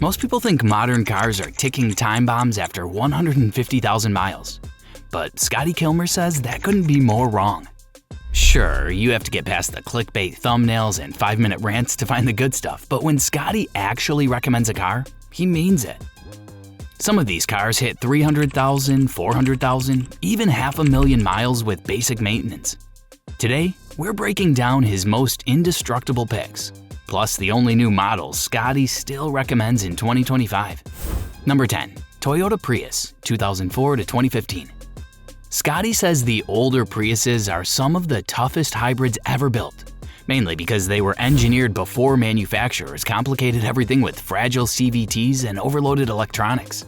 Most people think modern cars are ticking time bombs after 150,000 miles. But Scotty Kilmer says that couldn't be more wrong. Sure, you have to get past the clickbait thumbnails and 5-minute rants to find the good stuff, but when Scotty actually recommends a car, he means it. Some of these cars hit 300,000, 400,000, even 500,000 miles with basic maintenance. Today, we're breaking down his most indestructible picks, plus the only new models Scotty still recommends in 2025. Number 10. Toyota Prius, 2004 to 2015. Scotty says the older Priuses are some of the toughest hybrids ever built, mainly because they were engineered before manufacturers complicated everything with fragile CVTs and overloaded electronics.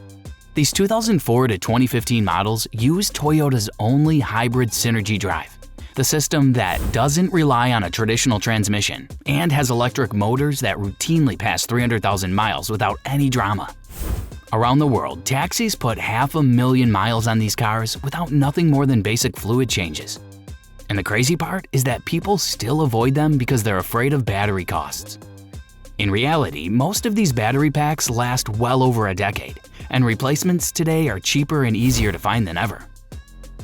These 2004 to 2015 models use Toyota's only hybrid Synergy drive, the system that doesn't rely on a traditional transmission and has electric motors that routinely pass 300,000 miles without any drama. Around the world, taxis put 500,000 miles on these cars without nothing more than basic fluid changes. And the crazy part is that people still avoid them because they're afraid of battery costs. In reality, most of these battery packs last well over a decade, and replacements today are cheaper and easier to find than ever.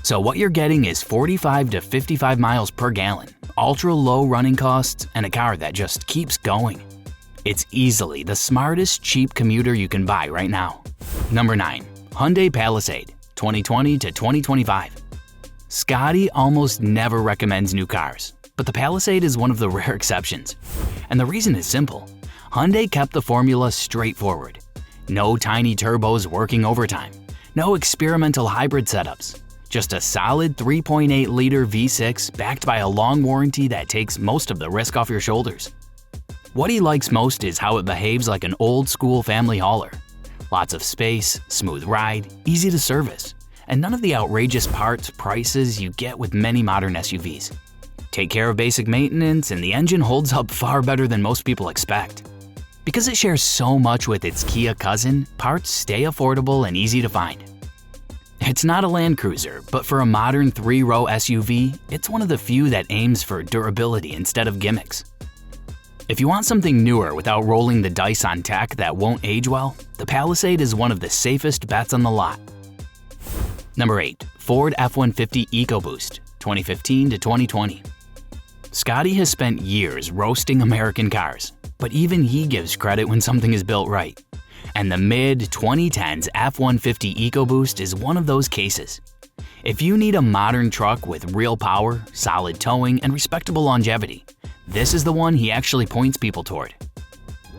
So what you're getting is 45 to 55 miles per gallon, ultra low running costs, and a car that just keeps going. It's easily the smartest cheap commuter you can buy right now. Number 9. Hyundai Palisade, 2020 to 2025. Scotty almost never recommends new cars, but the Palisade is one of the rare exceptions. And the reason is simple. Hyundai kept the formula straightforward. No tiny turbos working overtime. No experimental hybrid setups. Just a solid 3.8-liter V6 backed by a long warranty that takes most of the risk off your shoulders. What he likes most is how it behaves like an old-school family hauler. Lots of space, smooth ride, easy to service, and none of the outrageous parts prices you get with many modern SUVs. Take care of basic maintenance and the engine holds up far better than most people expect. Because it shares so much with its Kia cousin, parts stay affordable and easy to find. It's not a Land Cruiser, but for a modern 3-row SUV, it's one of the few that aims for durability instead of gimmicks. If you want something newer without rolling the dice on tech that won't age well, the Palisade is one of the safest bets on the lot. Number 8. Ford F-150 EcoBoost, 2015 to 2020. Scotty has spent years roasting American cars, but even he gives credit when something is built right. And the mid-2010s F-150 EcoBoost is one of those cases. If you need a modern truck with real power, solid towing, and respectable longevity, this is the one he actually points people toward.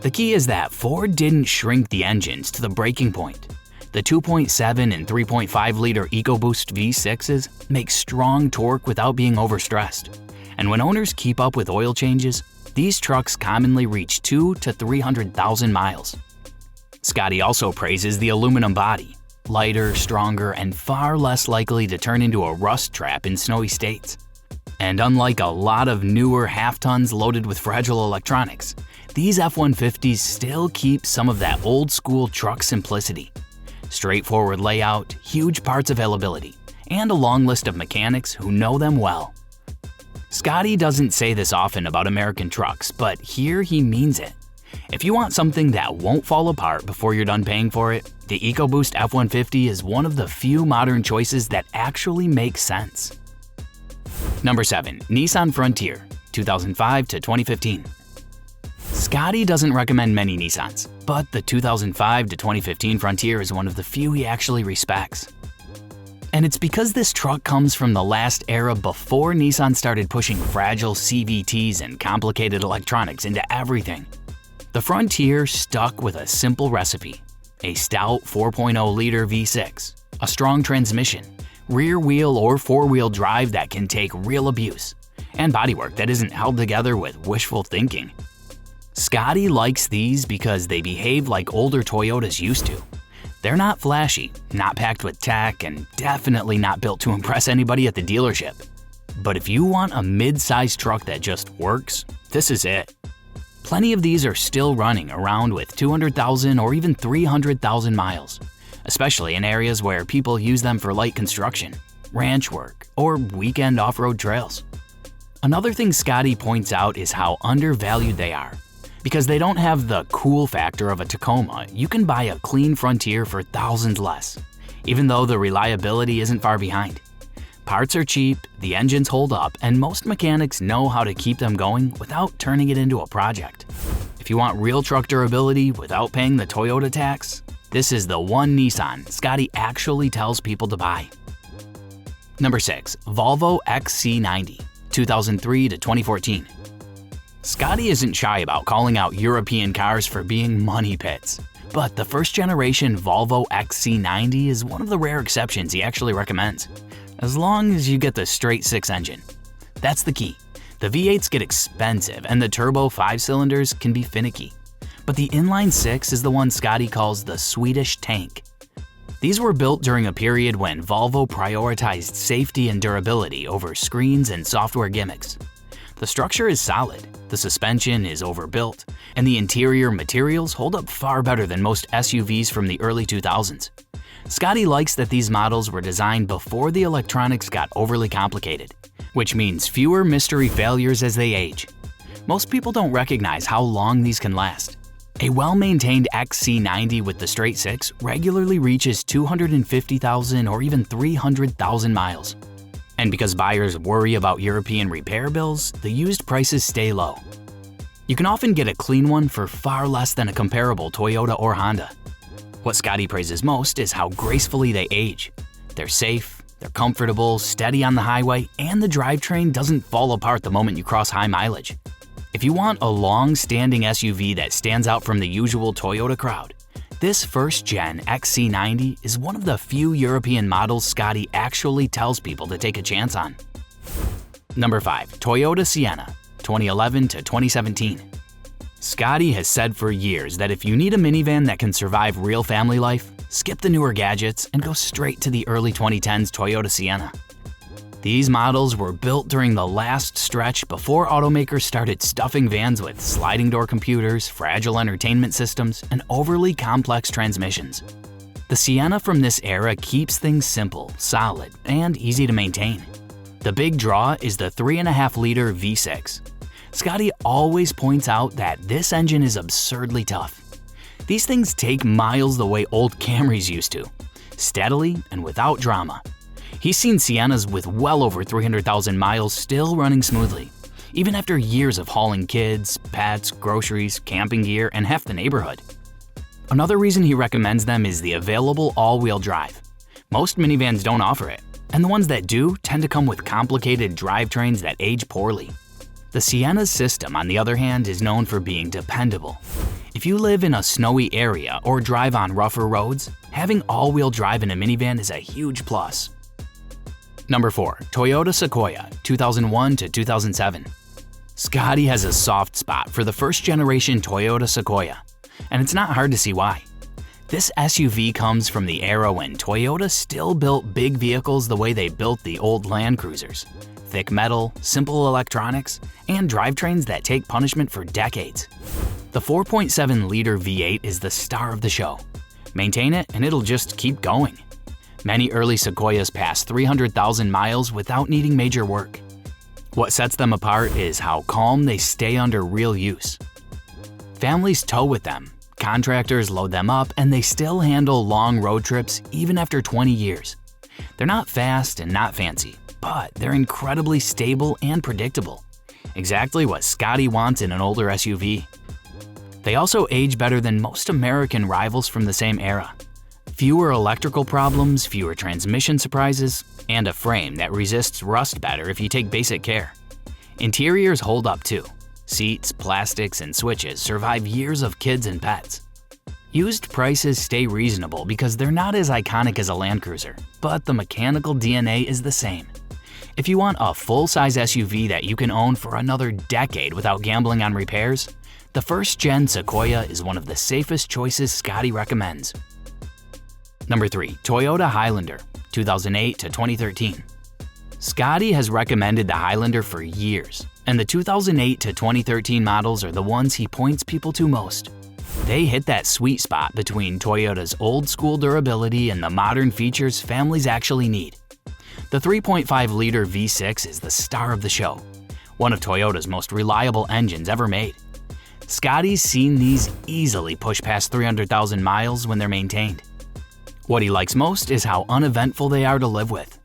The key is that Ford didn't shrink the engines to the breaking point. The 2.7 and 3.5-liter EcoBoost V6s make strong torque without being overstressed. And when owners keep up with oil changes, these trucks commonly reach 200,000 to 300,000 miles. Scotty also praises the aluminum body, lighter, stronger, and far less likely to turn into a rust trap in snowy states. And unlike a lot of newer half-tons loaded with fragile electronics, these F-150s still keep some of that old-school truck simplicity. Straightforward layout, huge parts availability, and a long list of mechanics who know them well. Scotty doesn't say this often about American trucks, but here he means it. If you want something that won't fall apart before you're done paying for it, the EcoBoost F-150 is one of the few modern choices that actually make sense. Number 7. Nissan Frontier, 2005 to 2015. Scotty doesn't recommend many Nissans, but the 2005 to 2015 Frontier is one of the few he actually respects. And it's because this truck comes from the last era before Nissan started pushing fragile CVTs and complicated electronics into everything. The Frontier stuck with a simple recipe: a stout 4.0-liter V6, a strong transmission, rear-wheel or four-wheel drive that can take real abuse, and bodywork that isn't held together with wishful thinking. Scotty likes these because they behave like older Toyotas used to. They're not flashy, not packed with tech, and definitely not built to impress anybody at the dealership. But if you want a mid-sized truck that just works, this is it. Plenty of these are still running around with 200,000 or even 300,000 miles, especially in areas where people use them for light construction, ranch work, or weekend off-road trails. Another thing Scotty points out is how undervalued they are, Because they don't have the cool factor of a Tacoma, you can buy a clean Frontier for thousands less, even though the reliability isn't far behind. Parts are cheap, the engines hold up, and most mechanics know how to keep them going without turning it into a project. If you want real truck durability without paying the Toyota tax, this is the one Nissan Scotty actually tells people to buy. Number 6. Volvo XC90, 2003 to 2014. Scotty isn't shy about calling out European cars for being money pits, but the first-generation Volvo XC90 is one of the rare exceptions he actually recommends, as long as you get the straight 6 engine. That's the key. The V8s get expensive and the turbo 5-cylinders can be finicky, but the inline 6 is the one Scotty calls the Swedish tank. These were built during a period when Volvo prioritized safety and durability over screens and software gimmicks. The structure is solid, the suspension is overbuilt, and the interior materials hold up far better than most SUVs from the early 2000s. Scotty likes that these models were designed before the electronics got overly complicated, which means fewer mystery failures as they age. Most people don't recognize how long these can last. A well-maintained XC90 with the straight 6 regularly reaches 250,000 or even 300,000 miles. And because buyers worry about European repair bills, the used prices stay low. You can often get a clean one for far less than a comparable Toyota or Honda. What Scotty praises most is how gracefully they age. They're safe, they're comfortable, steady on the highway, and the drivetrain doesn't fall apart the moment you cross high mileage. If you want a long-standing SUV that stands out from the usual Toyota crowd, this first-gen XC90 is one of the few European models Scotty actually tells people to take a chance on. Number 5. Toyota Sienna, 2011 to 2017. Scotty has said for years that if you need a minivan that can survive real family life, skip the newer gadgets and go straight to the early 2010s Toyota Sienna. These models were built during the last stretch before automakers started stuffing vans with sliding door computers, fragile entertainment systems, and overly complex transmissions. The Sienna from this era keeps things simple, solid, and easy to maintain. The big draw is the 3.5-liter V6. Scotty always points out that this engine is absurdly tough. These things take miles the way old Camrys used to, steadily and without drama. He's seen Siennas with well over 300,000 miles still running smoothly, even after years of hauling kids, pets, groceries, camping gear, and half the neighborhood. Another reason he recommends them is the available all-wheel drive. Most minivans don't offer it, and the ones that do tend to come with complicated drivetrains that age poorly. The Sienna's system, on the other hand, is known for being dependable. If you live in a snowy area or drive on rougher roads, having all-wheel drive in a minivan is a huge plus. Number 4. Toyota Sequoia, 2001 to 2007. Scotty has a soft spot for the first-generation Toyota Sequoia, and it's not hard to see why. This SUV comes from the era when Toyota still built big vehicles the way they built the old Land Cruisers. Thick metal, simple electronics, and drivetrains that take punishment for decades. The 4.7-liter V8 is the star of the show. Maintain it and it'll just keep going. Many early Sequoias pass 300,000 miles without needing major work. What sets them apart is how calm they stay under real use. Families tow with them, contractors load them up, and they still handle long road trips even after 20 years. They're not fast and not fancy, but they're incredibly stable and predictable. Exactly what Scotty wants in an older SUV. They also age better than most American rivals from the same era. Fewer electrical problems, fewer transmission surprises, and a frame that resists rust better if you take basic care. Interiors hold up too. Seats, plastics, and switches survive years of kids and pets. Used prices stay reasonable because they're not as iconic as a Land Cruiser, but the mechanical DNA is the same. If you want a full-size SUV that you can own for another decade without gambling on repairs, the first-gen Sequoia is one of the safest choices Scotty recommends. Number 3. Toyota Highlander, 2008 to 2013. Scotty has recommended the Highlander for years, and the 2008 to 2013 models are the ones he points people to most. They hit that sweet spot between Toyota's old-school durability and the modern features families actually need. The 3.5-liter V6 is the star of the show, one of Toyota's most reliable engines ever made. Scotty's seen these easily push past 300,000 miles when they're maintained. What he likes most is how uneventful they are to live with.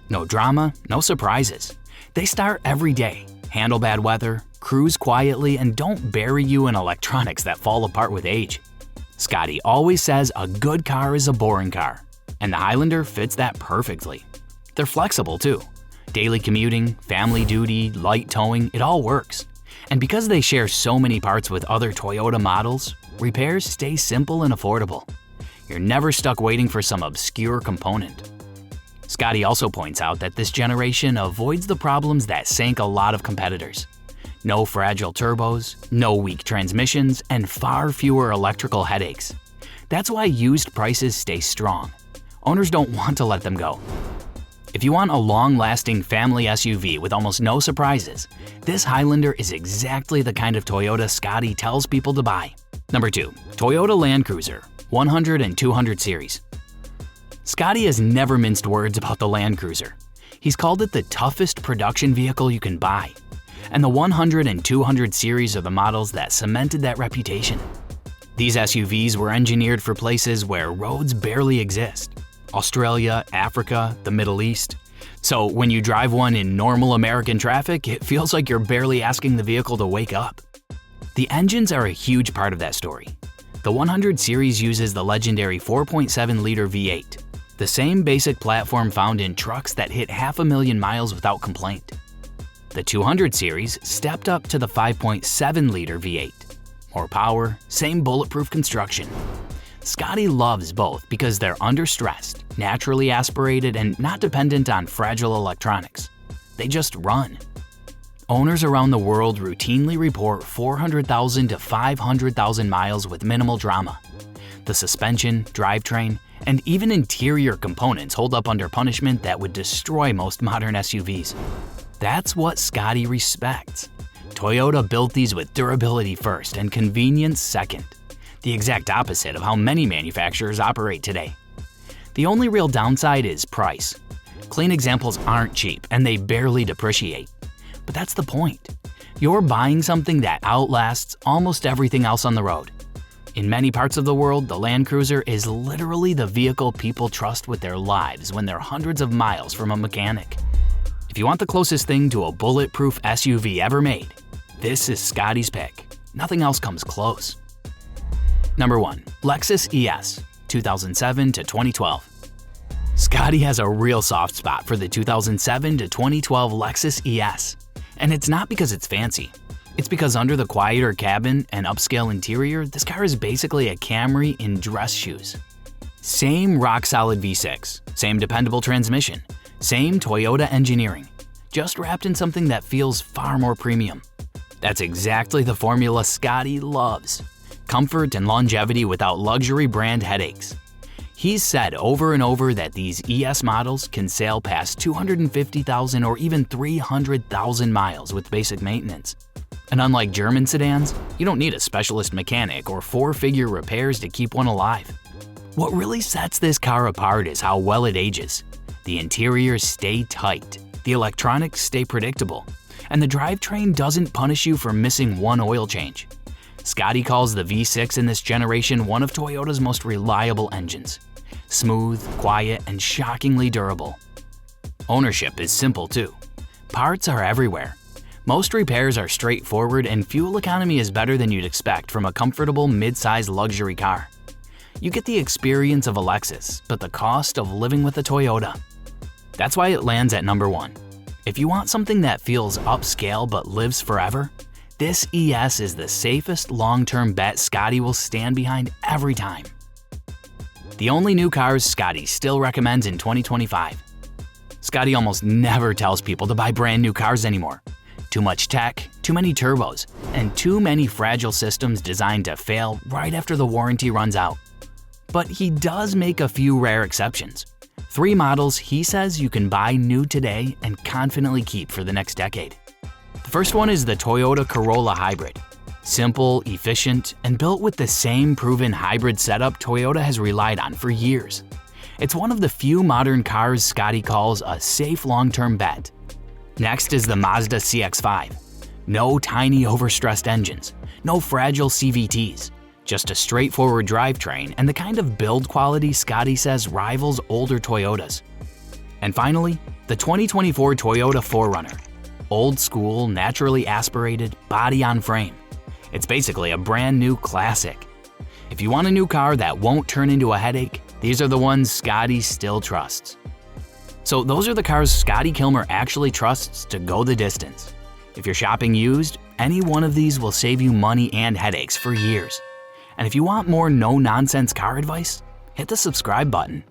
No drama, no surprises. They start every day, handle bad weather, cruise quietly, and don't bury you in electronics that fall apart with age. Scotty always says a good car is a boring car, and the Highlander fits that perfectly. They're flexible too. Daily commuting, family duty, light towing, it all works. And because they share so many parts with other Toyota models, repairs stay simple and affordable. You're never stuck waiting for some obscure component. Scotty also points out that this generation avoids the problems that sank a lot of competitors. No fragile turbos, no weak transmissions, and far fewer electrical headaches. That's why used prices stay strong. Owners don't want to let them go. If you want a long-lasting family SUV with almost no surprises, this Highlander is exactly the kind of Toyota Scotty tells people to buy. Number 2. Toyota Land Cruiser 100 and 200 series. Scotty has never minced words about the Land Cruiser. He's called it the toughest production vehicle you can buy. And the 100 and 200 series are the models that cemented that reputation. These SUVs were engineered for places where roads barely exist. Australia, Africa, the Middle East. So when you drive one in normal American traffic, it feels like you're barely asking the vehicle to wake up. The engines are a huge part of that story. The 100 series uses the legendary 4.7-liter V8, the same basic platform found in trucks that hit 500,000 miles without complaint. The 200 series stepped up to the 5.7-liter V8. More power, same bulletproof construction. Scotty loves both because they're understressed, naturally aspirated, and not dependent on fragile electronics. They just run. Owners around the world routinely report 400,000 to 500,000 miles with minimal drama. The suspension, drivetrain, and even interior components hold up under punishment that would destroy most modern SUVs. That's what Scotty respects. Toyota built these with durability first and convenience second. The exact opposite of how many manufacturers operate today. The only real downside is price. Clean examples aren't cheap and they barely depreciate. But that's the point. You're buying something that outlasts almost everything else on the road. In many parts of the world, the Land Cruiser is literally the vehicle people trust with their lives when they're hundreds of miles from a mechanic. If you want the closest thing to a bulletproof SUV ever made, this is Scotty's pick. Nothing else comes close. Number 1. Lexus ES 2007 to 2012. Scotty has a real soft spot for the 2007 to 2012 Lexus ES. And it's not because it's fancy. It's because under the quieter cabin and upscale interior, this car is basically a Camry in dress shoes. Same rock-solid V6, same dependable transmission, same Toyota engineering, just wrapped in something that feels far more premium. That's exactly the formula Scotty loves. Comfort and longevity without luxury brand headaches. He's said over and over that these ES models can sail past 250,000 or even 300,000 miles with basic maintenance. And unlike German sedans, you don't need a specialist mechanic or four-figure repairs to keep one alive. What really sets this car apart is how well it ages. The interiors stay tight, the electronics stay predictable, and the drivetrain doesn't punish you for missing one oil change. Scotty calls the V6 in this generation one of Toyota's most reliable engines. Smooth, quiet, and shockingly durable. Ownership is simple too. Parts are everywhere. Most repairs are straightforward and fuel economy is better than you'd expect from a comfortable mid-size luxury car. You get the experience of a Lexus, but the cost of living with a Toyota. That's why it lands at number 1. If you want something that feels upscale but lives forever, this ES is the safest long-term bet Scotty will stand behind every time. The only new cars Scotty still recommends in 2025. Scotty almost never tells people to buy brand new cars anymore. Too much tech, too many turbos, and too many fragile systems designed to fail right after the warranty runs out. But he does make a few rare exceptions. 3 models he says you can buy new today and confidently keep for the next decade. The first one is the Toyota Corolla Hybrid. Simple, efficient, and built with the same proven hybrid setup Toyota has relied on for years. It's one of the few modern cars Scotty calls a safe long-term bet. Next is the Mazda CX-5. No tiny overstressed engines, no fragile CVTs, just a straightforward drivetrain and the kind of build quality Scotty says rivals older Toyotas. And finally, the 2024 Toyota 4Runner. Old school, naturally aspirated, body on frame. It's basically a brand new classic. If you want a new car that won't turn into a headache, these are the ones Scotty still trusts. So those are the cars Scotty Kilmer actually trusts to go the distance. If you're shopping used, any one of these will save you money and headaches for years. And if you want more no-nonsense car advice, hit the subscribe button.